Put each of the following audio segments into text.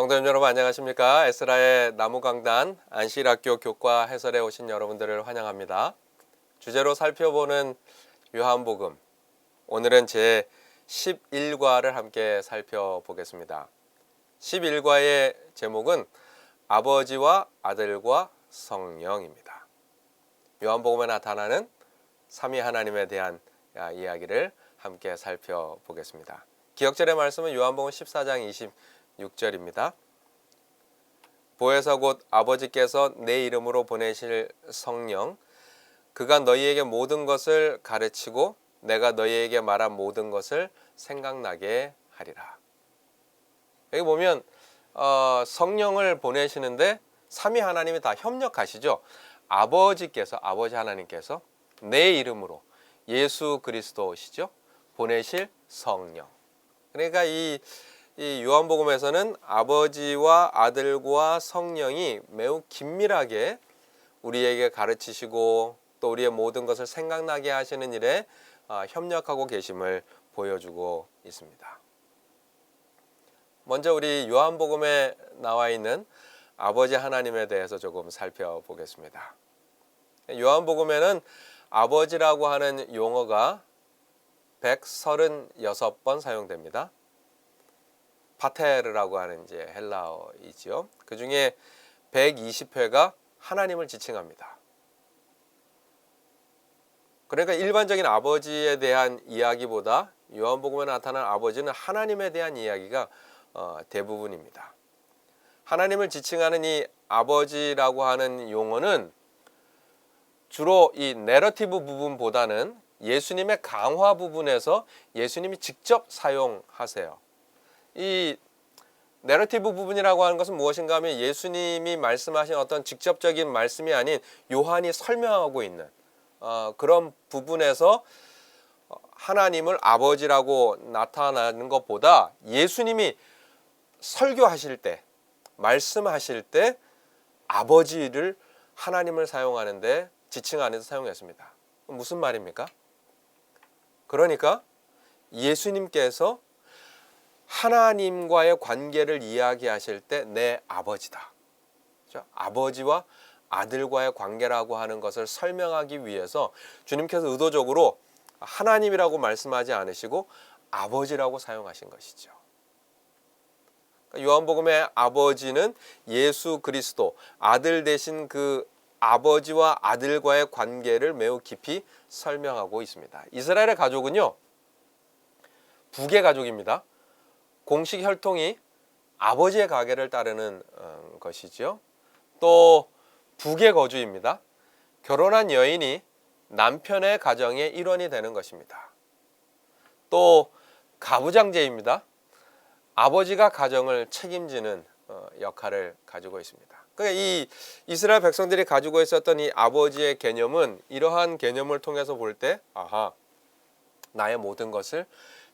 성도님 여러분 안녕하십니까? 에스라의 나무강단 안식일학교 교과 해설에 오신 여러분들을 환영합니다. 주제로 살펴보는 요한복음, 오늘은 제 11과를 함께 살펴보겠습니다. 11과의 제목은 아버지와 아들과 성령입니다. 요한복음에 나타나는 삼위 하나님에 대한 이야기를 함께 살펴보겠습니다. 기억절의 말씀은 요한복음 14장 26절입니다. 보혜사 곧 아버지께서 내 이름으로 보내실 성령, 그가 너희에게 모든 것을 가르치고 내가 너희에게 말한 모든 것을 생각나게 하리라. 여기 보면 성령을 보내시는데 삼위 하나님이 다 협력하시죠. 아버지 하나님께서 내 이름으로 예수 그리스도시죠. 보내실 성령. 그러니까 이 요한복음에서는 아버지와 아들과 성령이 매우 긴밀하게 우리에게 가르치시고 또 우리의 모든 것을 생각나게 하시는 일에 협력하고 계심을 보여주고 있습니다. 먼저 우리 요한복음에 나와 있는 아버지 하나님에 대해서 조금 살펴보겠습니다. 요한복음에는 아버지라고 하는 용어가 136번 사용됩니다. 파테르라고 하는 이제 헬라어이지요. 그 중에 120회가 하나님을 지칭합니다. 그러니까 일반적인 아버지에 대한 이야기보다 요한복음에 나타난 아버지는 하나님에 대한 이야기가 대부분입니다. 하나님을 지칭하는 이 아버지라고 하는 용어는 주로 이 내러티브 부분보다는 예수님의 강화 부분에서 예수님이 직접 사용하세요. 이 내러티브 부분이라고 하는 것은 무엇인가 하면 예수님이 말씀하신 어떤 직접적인 말씀이 아닌 요한이 설명하고 있는 그런 부분에서 하나님을 아버지라고 나타나는 것보다 예수님이 설교하실 때, 말씀하실 때 아버지를 하나님을 사용하는데 지칭하는 데 사용했습니다. 무슨 말입니까? 그러니까 예수님께서 하나님과의 관계를 이야기하실 때 내 아버지다. 아버지와 아들과의 관계라고 하는 것을 설명하기 위해서 주님께서 의도적으로 하나님이라고 말씀하지 않으시고 아버지라고 사용하신 것이죠. 요한복음의 아버지는 예수 그리스도, 아들 되신 그 아버지와 아들과의 관계를 매우 깊이 설명하고 있습니다. 이스라엘의 가족은요, 북의 가족입니다. 공식 혈통이 아버지의 가계를 따르는 것이죠. 또 북의 거주입니다. 결혼한 여인이 남편의 가정의 일원이 되는 것입니다. 또 가부장제입니다. 아버지가 가정을 책임지는 역할을 가지고 있습니다. 그러니까 이 이스라엘 백성들이 가지고 있었던 이 아버지의 개념은 이러한 개념을 통해서 볼 때 나의 모든 것을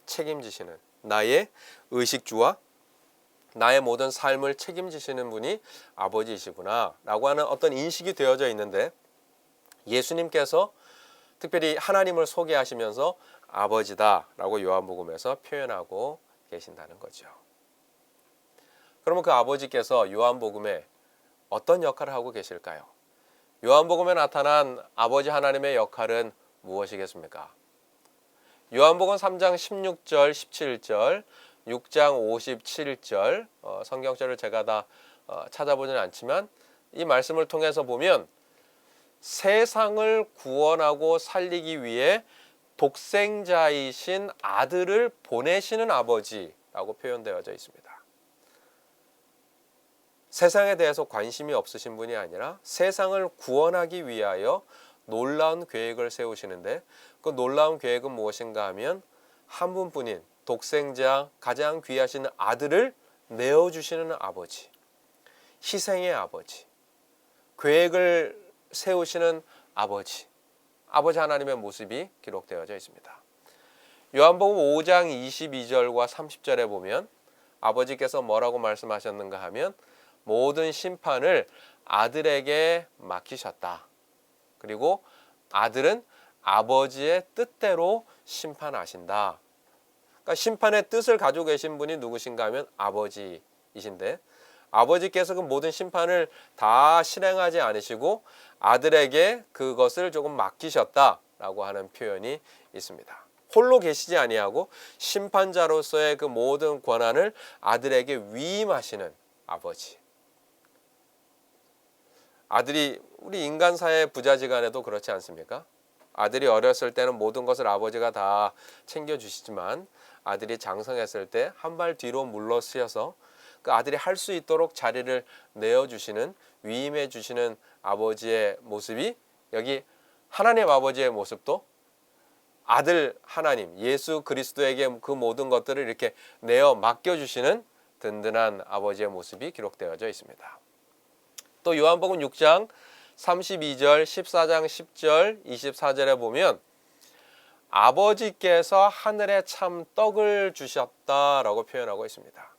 책임지시는, 나의 의식주와 나의 모든 삶을 책임지시는 분이 아버지이시구나 라고 하는 어떤 인식이 되어져 있는데, 예수님께서 특별히 하나님을 소개하시면서 아버지다 라고 요한복음에서 표현하고 계신다는 거죠. 그러면 그 아버지께서 요한복음에 어떤 역할을 하고 계실까요? 요한복음에 나타난 아버지 하나님의 역할은 무엇이겠습니까? 요한복음 3장 16절, 17절, 6장 57절 성경절을 제가 다 찾아보지는 않지만 이 말씀을 통해서 보면 세상을 구원하고 살리기 위해 독생자이신 아들을 보내시는 아버지라고 표현되어져 있습니다. 세상에 대해서 관심이 없으신 분이 아니라 세상을 구원하기 위하여 놀라운 계획을 세우시는데, 그 놀라운 계획은 무엇인가 하면 한 분뿐인 독생자, 가장 귀하신 아들을 내어주시는 아버지, 희생의 아버지, 계획을 세우시는 아버지 하나님의 모습이 기록되어져 있습니다. 요한복음 5장 22절과 30절에 보면 아버지께서 뭐라고 말씀하셨는가 하면 모든 심판을 아들에게 맡기셨다. 그리고 아들은 아버지의 뜻대로 심판하신다. 그러니까 심판의 뜻을 가지고 계신 분이 누구신가 하면 아버지이신데, 아버지께서 그 모든 심판을 다 실행하지 않으시고 아들에게 그것을 조금 맡기셨다라고 하는 표현이 있습니다. 홀로 계시지 아니하고 심판자로서의 그 모든 권한을 아들에게 위임하시는 아버지. 아들이 우리 인간 사회 부자지간에도 그렇지 않습니까? 아들이 어렸을 때는 모든 것을 아버지가 다 챙겨주시지만 아들이 장성했을 때 한 발 뒤로 물러서서 그 아들이 할 수 있도록 자리를 내어주시는, 위임해 주시는 아버지의 모습이, 여기 하나님 아버지의 모습도 아들 하나님 예수 그리스도에게 그 모든 것들을 이렇게 내어 맡겨주시는 든든한 아버지의 모습이 기록되어져 있습니다. 또 요한복음 6장 32절, 14장 10절, 24절에 보면 아버지께서 하늘에 참 떡을 주셨다라고 표현하고 있습니다.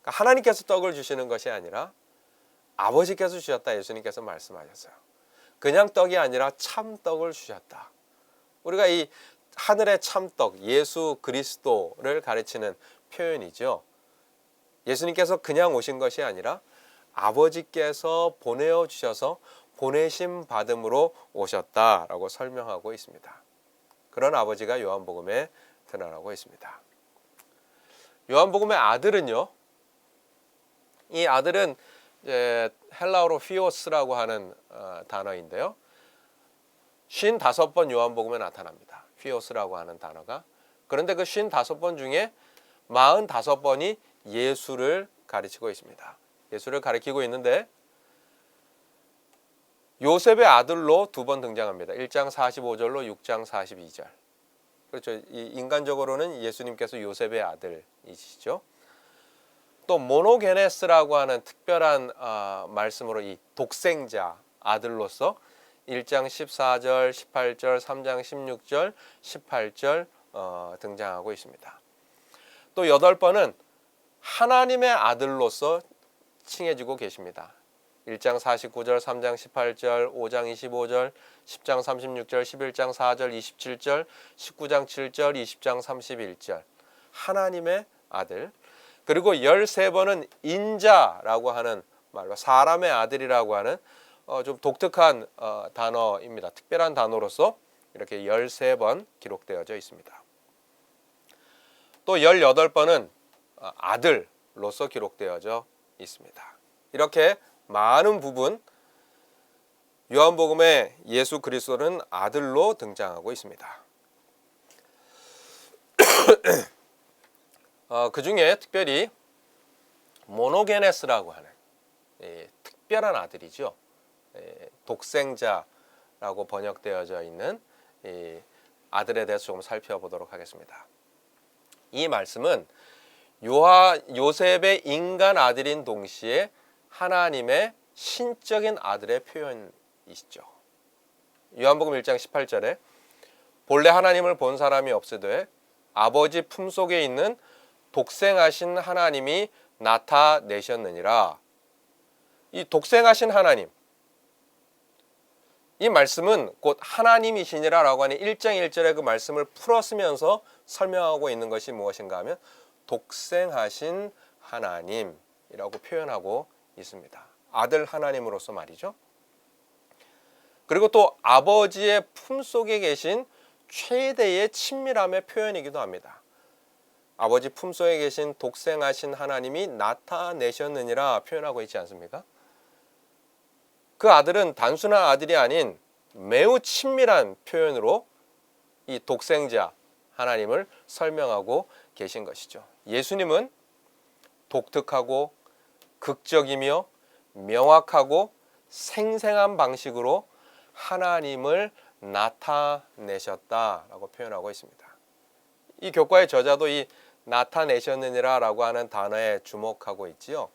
그러니까 하나님께서 떡을 주시는 것이 아니라 아버지께서 주셨다, 예수님께서 말씀하셨어요. 그냥 떡이 아니라 참 떡을 주셨다. 우리가 이 하늘의 참떡, 예수 그리스도를 가르치는 표현이죠. 예수님께서 그냥 오신 것이 아니라 아버지께서 보내어 주셔서 보내심 받음으로 오셨다라고 설명하고 있습니다. 그런 아버지가 요한복음에 드러나고 있습니다. 요한복음의 아들은요, 이 아들은 헬라어로 피오스라고 하는 단어인데요, 55번 요한복음에 나타납니다. 피오스라고 하는 단어가. 그런데 그 55번 중에 45번이 예수를 가르치고 있습니다. 예수를 가리키고 있는데 요셉의 아들로 2번 등장합니다. 1장 45절로 6장 42절. 그렇죠. 인간적으로는 예수님께서 요셉의 아들이시죠. 또 모노게네스라고 하는 특별한 말씀으로 이 독생자 아들로서 1장 14절, 18절, 3장 16절, 18절 등장하고 있습니다. 또 8번은 하나님의 아들로서 칭해지고 계십니다. 1장 49절, 3장 18절, 5장 25절, 10장 36절, 11장 4절, 27절, 19장 7절, 20장 31절. 하나님의 아들. 그리고 13번은 인자라고 하는 말로 사람의 아들이라고 하는 좀 독특한 단어입니다. 특별한 단어로서 이렇게 13번 기록되어져 있습니다. 또 18번은 아들로서 기록되어져 있습니다. 이렇게 많은 부분 요한복음에 예수 그리스도는 아들로 등장하고 있습니다. 그 중에 특별히 모노게네스라고 하는 특별한 아들이죠. 독생자라고 번역되어져 있는 아들에 대해서 조금 살펴보도록 하겠습니다. 이 말씀은 요셉의 인간 아들인 동시에 하나님의 신적인 아들의 표현이시죠. 요한복음 1장 18절에 본래 하나님을 본 사람이 없으되 아버지 품속에 있는 독생하신 하나님이 나타내셨느니라. 이 독생하신 하나님, 이 말씀은 곧 하나님이시니라 라고 하는 1장 1절의 그 말씀을 풀어쓰면서 설명하고 있는 것이 무엇인가 하면 독생하신 하나님이라고 표현하고 있습니다. 아들 하나님으로서 말이죠. 그리고 또 아버지의 품속에 계신 최대의 친밀함의 표현이기도 합니다. 아버지 품속에 계신 독생하신 하나님이 나타내셨느니라 표현하고 있지 않습니까? 그 아들은 단순한 아들이 아닌 매우 친밀한 표현으로 이 독생자 하나님을 설명하고 계신 것이죠. 예수님은 독특하고 극적이며 명확하고 생생한 방식으로 하나님을 나타내셨다라고 표현하고 있습니다. 이 교과의 저자도 이 나타내셨느니라라고 하는 단어에 주목하고 있지요.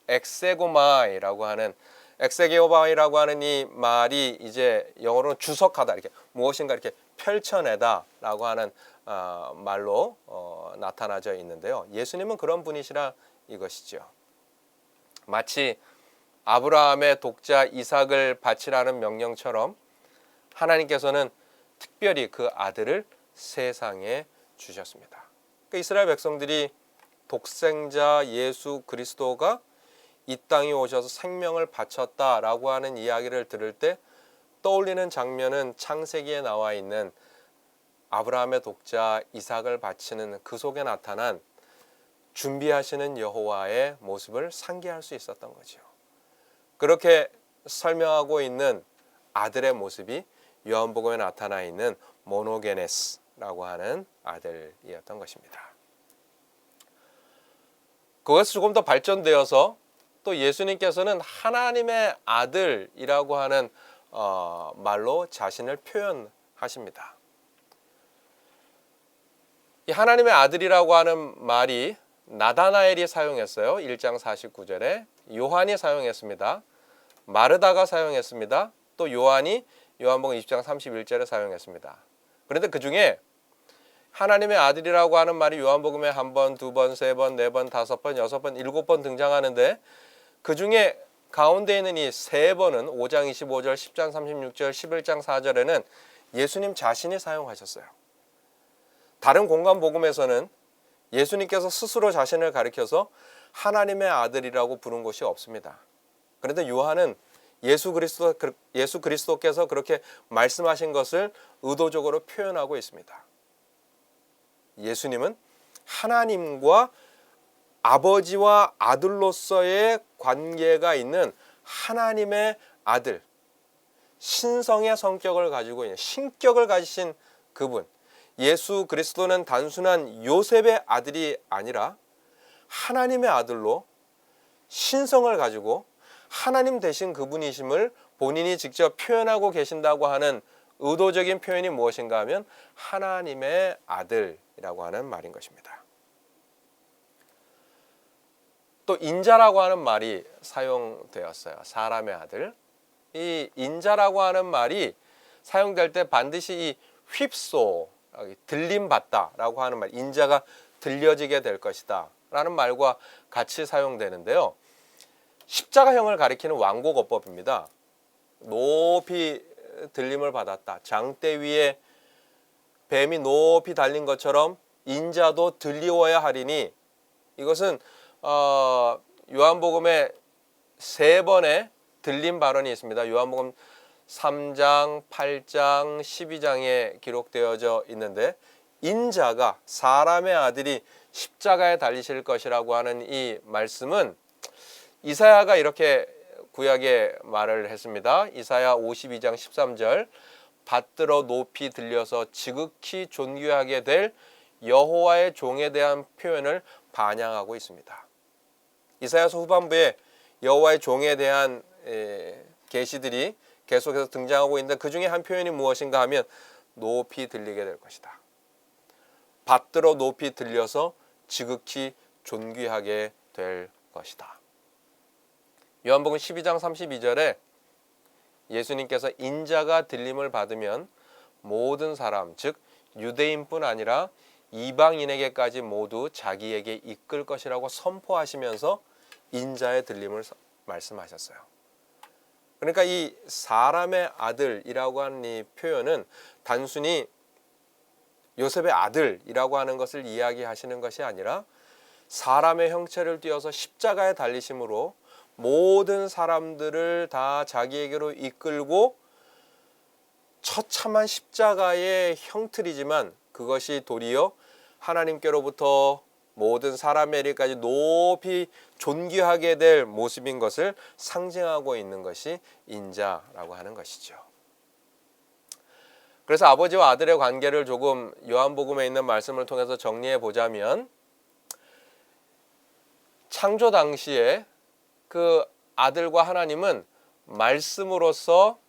엑세고마이라고 하는 엑세게오바이라고 하는 이 말이 이제 영어로는 주석하다, 이렇게 무엇인가 이렇게 펼쳐내다라고 하는 말로 나타나져 있는데요. 예수님은 그런 분이시라 이것이죠. 마치 아브라함의 독자 이삭을 바치라는 명령처럼 하나님께서는 특별히 그 아들을 세상에 주셨습니다. 그러니까 이스라엘 백성들이 독생자 예수 그리스도가 이 땅에 오셔서 생명을 바쳤다라고 하는 이야기를 들을 때 떠올리는 장면은 창세기에 나와 있는 아브라함의 독자 이삭을 바치는 그 속에 나타난 준비하시는 여호와의 모습을 상기할 수 있었던 거죠. 그렇게 설명하고 있는 아들의 모습이 요한복음에 나타나 있는 모노게네스라고 하는 아들이었던 것입니다. 그것이 조금 더 발전되어서 또 예수님께서는 하나님의 아들이라고 하는 말로 자신을 표현하십니다. 이 하나님의 아들이라고 하는 말이 나다나엘이 사용했어요. 1장 49절에 요한이 사용했습니다. 마르다가 사용했습니다. 또 요한이 요한복음 20장 31절에 사용했습니다. 그런데 그 중에 하나님의 아들이라고 하는 말이 요한복음에 한 번, 두 번, 세 번, 네 번, 다섯 번, 여섯 번, 일곱 번 등장하는데 그 중에 가운데 있는 이 세 번은 5장 25절, 10장 36절, 11장 4절에는 예수님 자신이 사용하셨어요. 다른 공간 복음에서는 예수님께서 스스로 자신을 가리켜서 하나님의 아들이라고 부른 곳이 없습니다. 그런데 요한은 예수 그리스도께서 그렇게 말씀하신 것을 의도적으로 표현하고 있습니다. 예수님은 하나님과 아버지와 아들로서의 관계가 있는 하나님의 아들, 신성의 성격을 가지고 있는 신격을 가지신 그분, 예수 그리스도는 단순한 요셉의 아들이 아니라 하나님의 아들로 신성을 가지고 하나님 되신 그분이심을 본인이 직접 표현하고 계신다고 하는 의도적인 표현이 무엇인가 하면 하나님의 아들이라고 하는 말인 것입니다. 또 인자라고 하는 말이 사용되었어요. 사람의 아들. 이 인자라고 하는 말이 사용될 때 반드시 이 휩소, 들림받다라고 하는 말, 인자가 들려지게 될 것이다 라는 말과 같이 사용되는데요. 십자가형을 가리키는 완고어법입니다. 높이 들림을 받았다. 장대 위에 뱀이 높이 달린 것처럼 인자도 들리워야 하리니, 이것은 요한복음에 세 번의 들림 발언이 있습니다. 요한복음 3장, 8장, 12장에 기록되어져 있는데 인자가 사람의 아들이 십자가에 달리실 것이라고 하는 이 말씀은 이사야가 이렇게 구약에 말을 했습니다. 이사야 52장 13절 받들어 높이 들려서 지극히 존귀하게 될 여호와의 종에 대한 표현을 반영하고 있습니다. 이사야서 후반부에 여호와의 종에 대한 계시들이 계속해서 등장하고 있는데 그 중에 한 표현이 무엇인가 하면 높이 들리게 될 것이다. 받들어 높이 들려서 지극히 존귀하게 될 것이다. 요한복음 12장 32절에 예수님께서 인자가 들림을 받으면 모든 사람, 즉 유대인뿐 아니라 이방인에게까지 모두 자기에게 이끌 것이라고 선포하시면서 인자의 들림을 말씀하셨어요. 그러니까 이 사람의 아들이라고 하는 이 표현은 단순히 요셉의 아들이라고 하는 것을 이야기하시는 것이 아니라 사람의 형체를 띠어서 십자가에 달리심으로 모든 사람들을 다 자기에게로 이끌고 처참한 십자가의 형틀이지만 그것이 도리어 하나님께로부터 모든 사람의 일까지 높이 존귀하게 될 모습인 것을 상징하고 있는 것이 인자라고 하는 것이죠. 그래서 아버지와 아들의 관계를 조금 요한복음에 있는 말씀을 통해서 정리해 보자면, 창조 당시에 그 아들과 하나님은 말씀으로서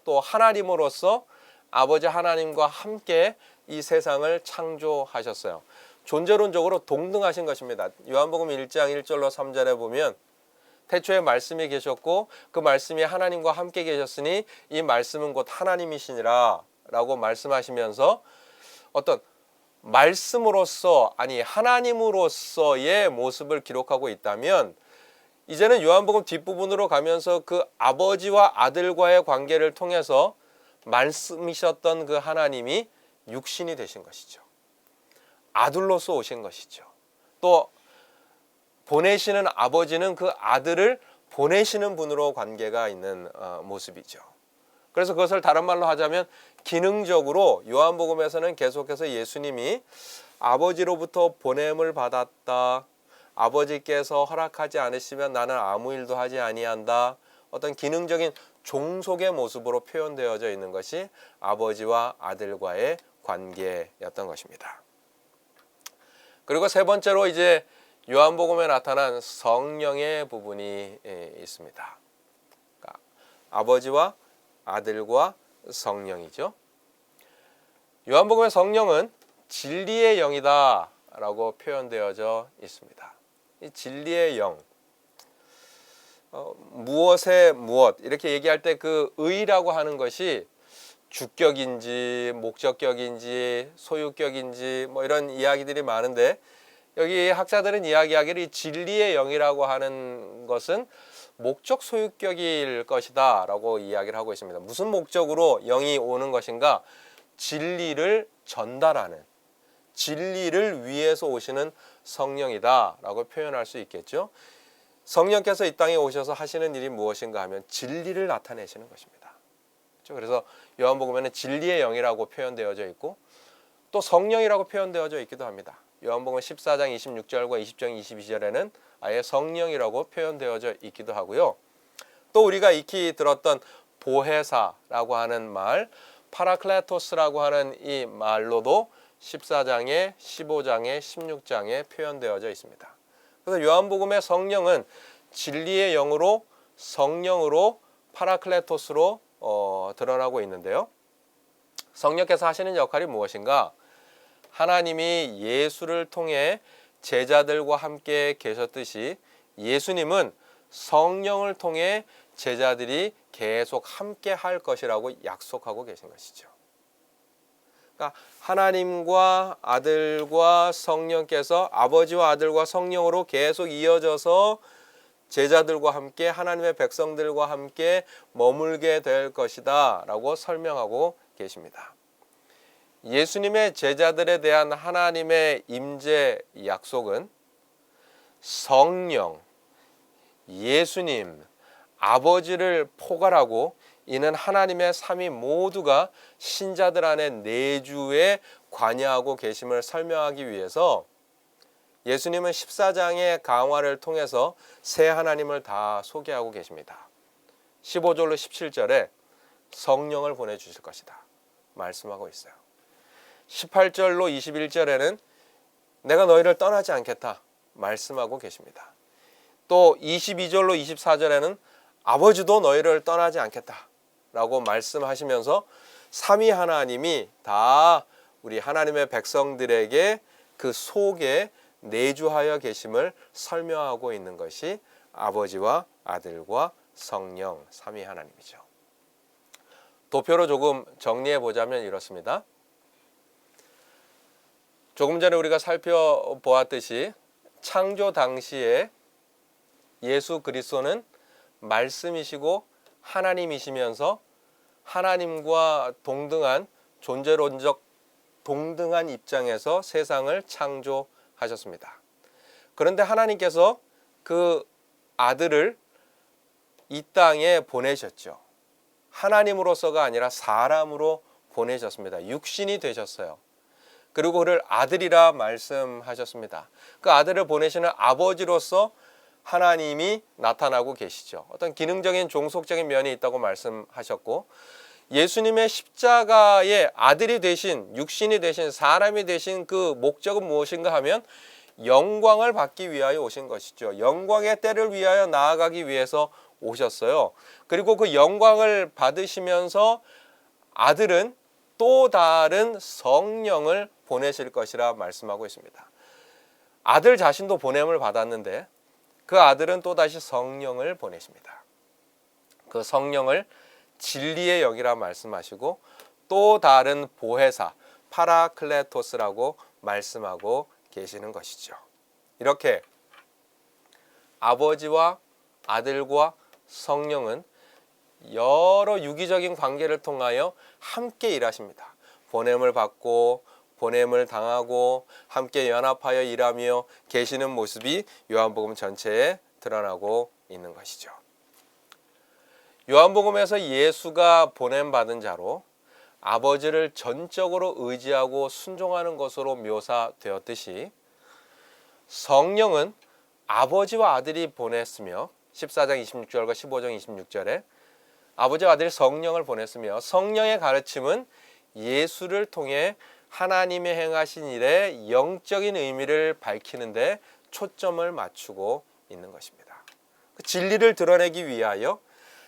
또 하나님으로서 아버지 하나님과 함께 이 세상을 창조하셨어요. 존재론적으로 동등하신 것입니다. 요한복음 1장 1절로 3절에 보면 태초에 말씀이 계셨고 그 말씀이 하나님과 함께 계셨으니 이 말씀은 곧 하나님이시니라 라고 말씀하시면서 어떤 말씀으로서, 아니 하나님으로서의 모습을 기록하고 있다면, 이제는 요한복음 뒷부분으로 가면서 그 아버지와 아들과의 관계를 통해서 말씀이셨던 그 하나님이 육신이 되신 것이죠. 아들로서 오신 것이죠. 또 보내시는 아버지는 그 아들을 보내시는 분으로 관계가 있는 모습이죠. 그래서 그것을 다른 말로 하자면 기능적으로 요한복음에서는 계속해서 예수님이 아버지로부터 보냄을 받았다. 아버지께서 허락하지 않으시면 나는 아무 일도 하지 아니한다. 어떤 기능적인 종속의 모습으로 표현되어져 있는 것이 아버지와 아들과의 관계였던 것입니다. 그리고 세 번째로 이제 요한복음에 나타난 성령의 부분이 있습니다. 그러니까 아버지와 아들과 성령이죠. 요한복음의 성령은 진리의 영이다 라고 표현되어져 있습니다. 이 진리의 영, 무엇의 무엇 이렇게 얘기할 때 그 의라고 하는 것이 주격인지 목적격인지 소유격인지 뭐 이런 이야기들이 많은데, 여기 학자들은 이야기하기를 이 진리의 영이라고 하는 것은 목적 소유격일 것이다 라고 이야기를 하고 있습니다. 무슨 목적으로 영이 오는 것인가? 진리를 전달하는, 진리를 위해서 오시는 성령이다 라고 표현할 수 있겠죠. 성령께서 이 땅에 오셔서 하시는 일이 무엇인가 하면 진리를 나타내시는 것입니다. 그래서 요한복음에는 진리의 영이라고 표현되어져 있고 또 성령이라고 표현되어져 있기도 합니다. 요한복음 14장 26절과 20장 22절에는 아예 성령이라고 표현되어져 있기도 하고요. 또 우리가 익히 들었던 보혜사라고 하는 말, 파라클레토스라고 하는 이 말로도 14장에 15장에 16장에 표현되어져 있습니다. 그래서 요한복음의 성령은 진리의 영으로, 성령으로, 파라클레토스로 드러나고 있는데요. 성령께서 하시는 역할이 무엇인가? 하나님이 예수를 통해 제자들과 함께 계셨듯이 예수님은 성령을 통해 제자들이 계속 함께 할 것이라고 약속하고 계신 것이죠. 그러니까 하나님과 아들과 성령께서 아버지와 아들과 성령으로 계속 이어져서 제자들과 함께 하나님의 백성들과 함께 머물게 될 것이다 라고 설명하고 계십니다. 예수님의 제자들에 대한 하나님의 임재 약속은 성령, 예수님, 아버지를 포괄하고 이는 하나님의 삼위 모두가 신자들 안에 내주에 관여하고 계심을 설명하기 위해서 예수님은 14장의 강화를 통해서 새 하나님을 다 소개하고 계십니다. 15절로 17절에 성령을 보내주실 것이다 말씀하고 있어요. 18절로 21절에는 내가 너희를 떠나지 않겠다 말씀하고 계십니다. 또 22절로 24절에는 아버지도 너희를 떠나지 않겠다 라고 말씀하시면서 삼위 하나님이 다 우리 하나님의 백성들에게 그 속에 내주하여 계심을 설명하고 있는 것이 아버지와 아들과 성령 삼위 하나님이죠. 도표로 조금 정리해 보자면 이렇습니다. 조금 전에 우리가 살펴보았듯이 창조 당시에 예수 그리스도는 말씀이시고 하나님이시면서 하나님과 동등한 존재론적 동등한 입장에서 세상을 창조하셨습니다. 그런데 하나님께서 그 아들을 이 땅에 보내셨죠. 하나님으로서가 아니라 사람으로 보내셨습니다. 육신이 되셨어요. 그리고 그를 아들이라 말씀하셨습니다. 그 아들을 보내시는 아버지로서 하나님이 나타나고 계시죠. 어떤 기능적인 종속적인 면이 있다고 말씀하셨고, 예수님의 십자가의 아들이 되신, 육신이 되신, 사람이 되신 그 목적은 무엇인가 하면 영광을 받기 위하여 오신 것이죠. 영광의 때를 위하여 나아가기 위해서 오셨어요. 그리고 그 영광을 받으시면서 아들은 또 다른 성령을 보내실 것이라 말씀하고 있습니다. 아들 자신도 보냄을 받았는데 그 아들은 또다시 성령을 보내십니다. 그 성령을 진리의 영이라 말씀하시고 또 다른 보혜사 파라클레토스라고 말씀하고 계시는 것이죠. 이렇게 아버지와 아들과 성령은 여러 유기적인 관계를 통하여 함께 일하십니다. 보냄을 받고 보냄을 당하고 함께 연합하여 일하며 계시는 모습이 요한복음 전체에 드러나고 있는 것이죠. 요한복음에서 예수가 보냄받은 자로 아버지를 전적으로 의지하고 순종하는 것으로 묘사되었듯이 성령은 아버지와 아들이 보냈으며 14장 26절과 15장 26절에 아버지와 아들이 성령을 보냈으며 성령의 가르침은 예수를 통해 하나님의 행하신 일의 영적인 의미를 밝히는 데 초점을 맞추고 있는 것입니다. 진리를 드러내기 위하여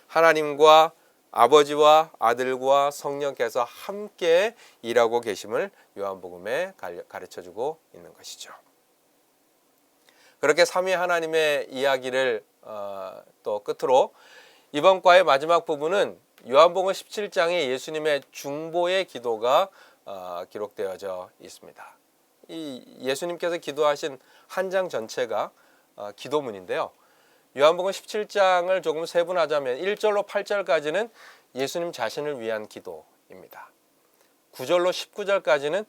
하나님과 아버지와 아들과 성령께서 함께 일하고 계심을 요한복음에 가르쳐주고 있는 것이죠. 그렇게 삼위 하나님의 이야기를 또 끝으로 이번 과의 마지막 부분은 요한복음 17장에 예수님의 중보의 기도가 기록되어져 있습니다. 이 예수님께서 기도하신 한 장 전체가 기도문인데요. 요한복음 17장을 조금 세분하자면 1절로 8절까지는 예수님 자신을 위한 기도입니다. 9절로 19절까지는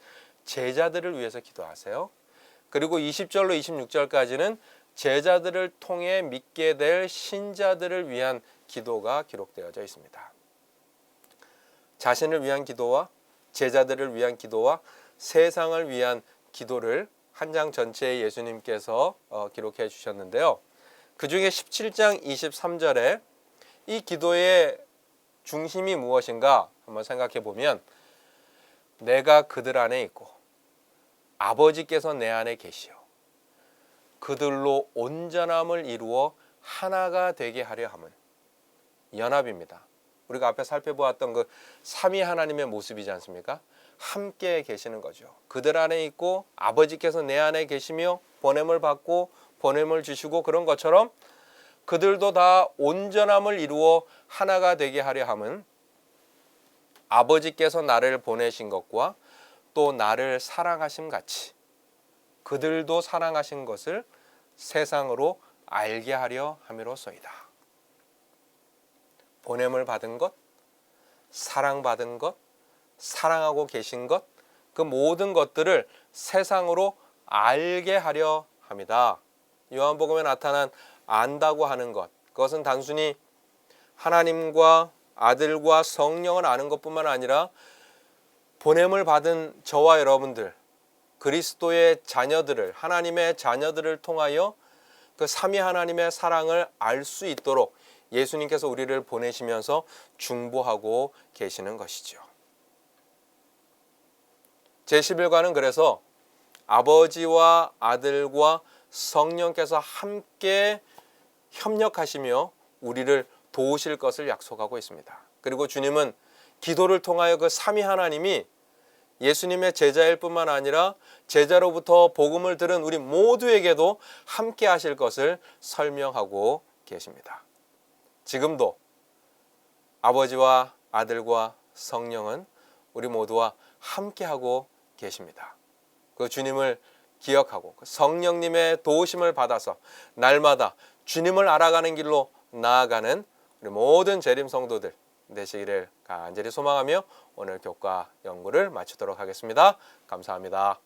제자들을 위해서 기도하세요. 그리고 20절로 26절까지는 제자들을 통해 믿게 될 신자들을 위한 기도가 기록되어져 있습니다. 자신을 위한 기도와 제자들을 위한 기도와 세상을 위한 기도를 한 장 전체에 예수님께서 기록해 주셨는데요. 그 중에 17장 23절에 이 기도의 중심이 무엇인가 한번 생각해 보면 내가 그들 안에 있고 아버지께서 내 안에 계시오. 그들로 온전함을 이루어 하나가 되게 하려 함은 연합입니다. 우리가 앞에 살펴보았던 그 삼위 하나님의 모습이지 않습니까? 함께 계시는 거죠. 그들 안에 있고 아버지께서 내 안에 계시며 보냄을 받고 보냄을 주시고 그런 것처럼 그들도 다 온전함을 이루어 하나가 되게 하려 함은 아버지께서 나를 보내신 것과 또 나를 사랑하심 같이 그들도 사랑하신 것을 세상으로 알게 하려 함이로소이다. 보냄을 받은 것, 사랑받은 것, 사랑하고 계신 것, 그 모든 것들을 세상으로 알게 하려 합니다. 요한복음에 나타난 안다고 하는 것, 그것은 단순히 하나님과 아들과 성령을 아는 것뿐만 아니라 보냄을 받은 저와 여러분들, 그리스도의 자녀들을, 하나님의 자녀들을 통하여 그 삼위 하나님의 사랑을 알 수 있도록 예수님께서 우리를 보내시면서 중보하고 계시는 것이죠. 제11과는 그래서 아버지와 아들과 성령께서 함께 협력하시며 우리를 도우실 것을 약속하고 있습니다. 그리고 주님은 기도를 통하여 그 삼위 하나님이 예수님의 제자일 뿐만 아니라 제자로부터 복음을 들은 우리 모두에게도 함께 하실 것을 설명하고 계십니다. 지금도 아버지와 아들과 성령은 우리 모두와 함께하고 계십니다. 그 주님을 기억하고 성령님의 도우심을 받아서 날마다 주님을 알아가는 길로 나아가는 우리 모든 재림 성도들 되시기를 간절히 소망하며 오늘 교과 연구를 마치도록 하겠습니다. 감사합니다.